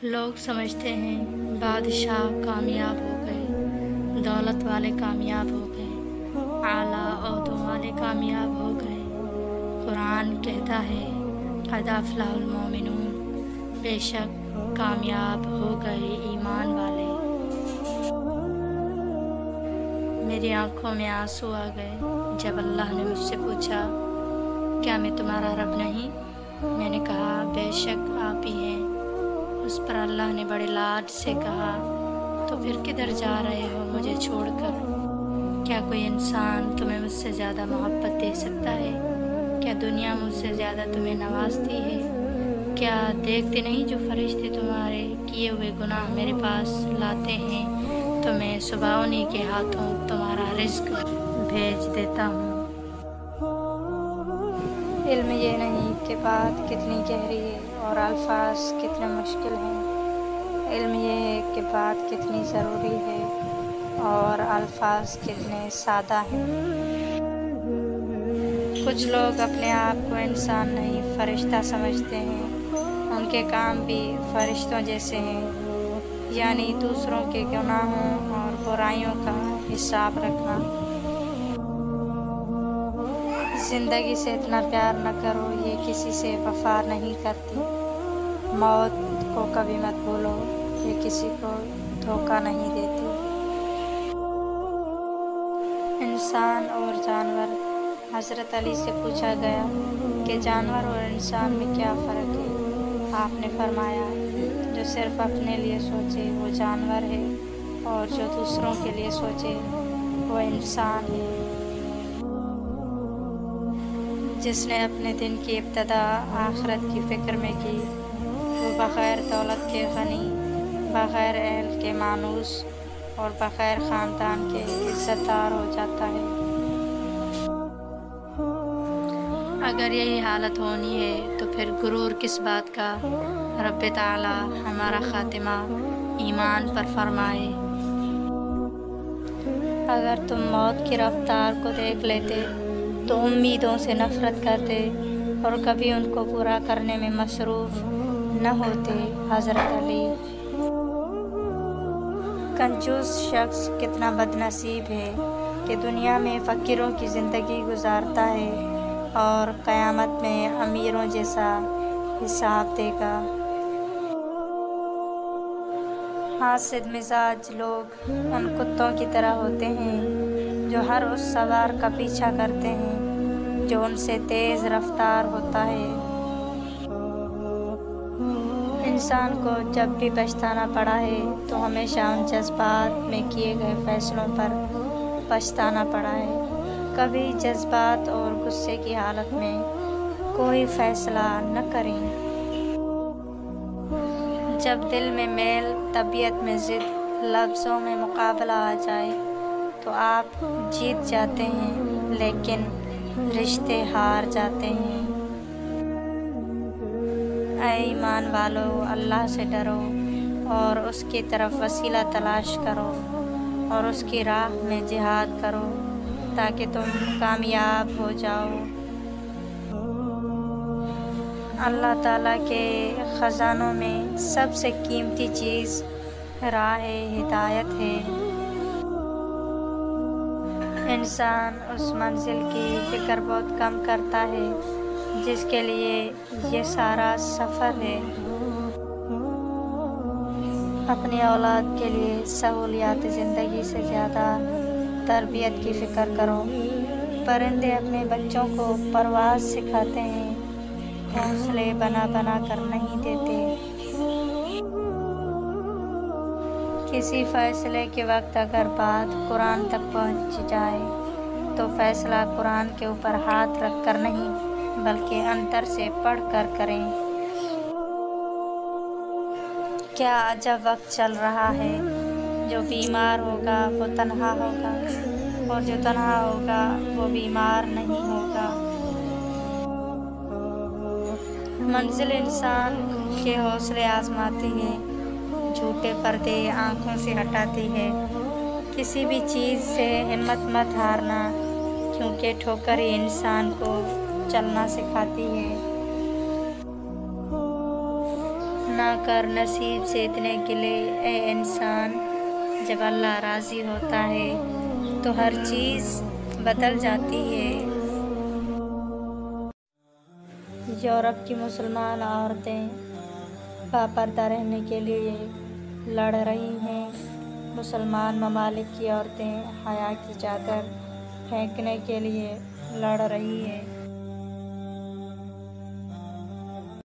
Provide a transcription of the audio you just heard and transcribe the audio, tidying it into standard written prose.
लोग समझते हैं बादशाह कामयाब हो गए, दौलत वाले कामयाब हो गए, आला ओहदों वाले कामयाब हो गए। कुरान कहता है क़द अफ़लहल मोमिनून, बेशक कामयाब हो गए ईमान वाले। मेरी आंखों में आंसू आ गए जब अल्लाह ने मुझसे पूछा, क्या मैं तुम्हारा रब नहीं? मैंने कहा, बेशक आप ही हैं। उस पर अल्लाह ने बड़े लाड से कहा, तो फिर किधर जा रहे हो मुझे छोड़कर? क्या कोई इंसान तुम्हें मुझसे ज़्यादा मोहब्बत दे सकता है? क्या दुनिया मुझसे ज़्यादा तुम्हें नवाजती है? क्या देखते नहीं जो फरिश्ते तुम्हारे किए हुए गुनाह मेरे पास लाते हैं, तो मैं सुबह उन्हीं के हाथों तुम्हारा रिज़्क भेज देता हूँ। इल्म ये नहीं कि बात कितनी गहरी है और अल्फाज कितने मुश्किल हैं। इल्म ये है कि बात कितनी ज़रूरी है और अल्फाज कितने सादा हैं। कुछ लोग अपने आप को इंसान नहीं फरिश्ता समझते हैं। उनके काम भी फरिश्तों जैसे हैं, यानी दूसरों के गुनाहों और बुराइयों का हिसाब रखना। ज़िंदगी से इतना प्यार न करो, ये किसी से वफा नहीं करती। मौत को कभी मत भूलो, ये किसी को धोखा नहीं देती। इंसान और जानवर। हज़रत अली से पूछा गया कि जानवर और इंसान में क्या फ़र्क है। आपने फरमाया, जो सिर्फ अपने लिए सोचे वो जानवर है और जो दूसरों के लिए सोचे वो इंसान है। जिसने अपने दिन की इब्तदा आखिरत की फ़िक्र में की, वो बग़ैर दौलत के गनी, बग़ैर अहल के मानूस और बग़ैर ख़ानदान के इज़्ज़तदार हो जाता है। अगर यही हालत होनी है तो फिर गुरूर किस बात का? रब्बे ताला हमारा ख़ातिमा ईमान पर फरमाए। अगर तुम मौत की रफ्तार को देख लेते तो उम्मीदों से नफ़रत करते और कभी उनको पूरा करने में मसरूफ़ न होते। हज़रत अली। कंजूस शख्स कितना बदनसीब है कि दुनिया में फ़कीरों की ज़िंदगी गुजारता है और क़यामत में अमीरों जैसा हिसाब देगा। हासिद मिजाज लोग उन कुत्तों की तरह होते हैं जो हर उस सवार का पीछा करते हैं जो उनसे तेज़ रफ्तार होता है। इंसान को जब भी पछताना पड़ा है तो हमेशा उन जज्बात में किए गए फ़ैसलों पर पछताना पड़ा है। कभी जज्बात और गुस्से की हालत में कोई फ़ैसला न करें। जब दिल में मेल, तबीयत में ज़िद, लफ्ज़ों में मुकाबला आ जाए तो आप जीत जाते हैं, लेकिन रिश्ते हार जाते हैं। ऐ ईमान वालों, अल्लाह से डरो और उसकी तरफ वसीला तलाश करो और उसकी राह में जिहाद करो ताकि तुम कामयाब हो जाओ। अल्लाह ताला के ख़ज़ानों में सबसे कीमती चीज़ राह हिदायत है। इंसान उस मंजिल की फ़िक्र बहुत कम करता है जिसके लिए ये सारा सफ़र है। अपनी औलाद के लिए सहूलियात ज़िंदगी से ज़्यादा तरबियत की फ़िक्र करो। परिंदे अपने बच्चों को परवाज़ सिखाते हैं, घोंसले बना बना कर नहीं देते। किसी फ़ैसले के वक्त अगर बात कुरान तक पहुँच जाए तो फ़ैसला कुरान के ऊपर हाथ रख कर नहीं बल्कि अंतर से पढ़ कर करें। क्या अजब वक्त चल रहा है। जो बीमार होगा वो तन्हा होगा और जो तन्हा होगा वो बीमार नहीं होगा। मंजिल इंसान के हौसले आजमाती है, झूठे पर्दे आँखों से हटाती है। किसी भी चीज़ से हिम्मत मत हारना, क्योंकि ठोकर ही इंसान को चलना सिखाती है। बनाकर नसीब से इतने गिले ए इंसान, जब अल्लाह राज़ी होता है तो हर चीज़ बदल जाती है। यूरोप की मुसलमान औरतें बापर्दा रहने के लिए लड़ रही हैं। मुसलमान ममालिक की औरतें हया की चादर फेंकने के लिए लड़ रही हैं।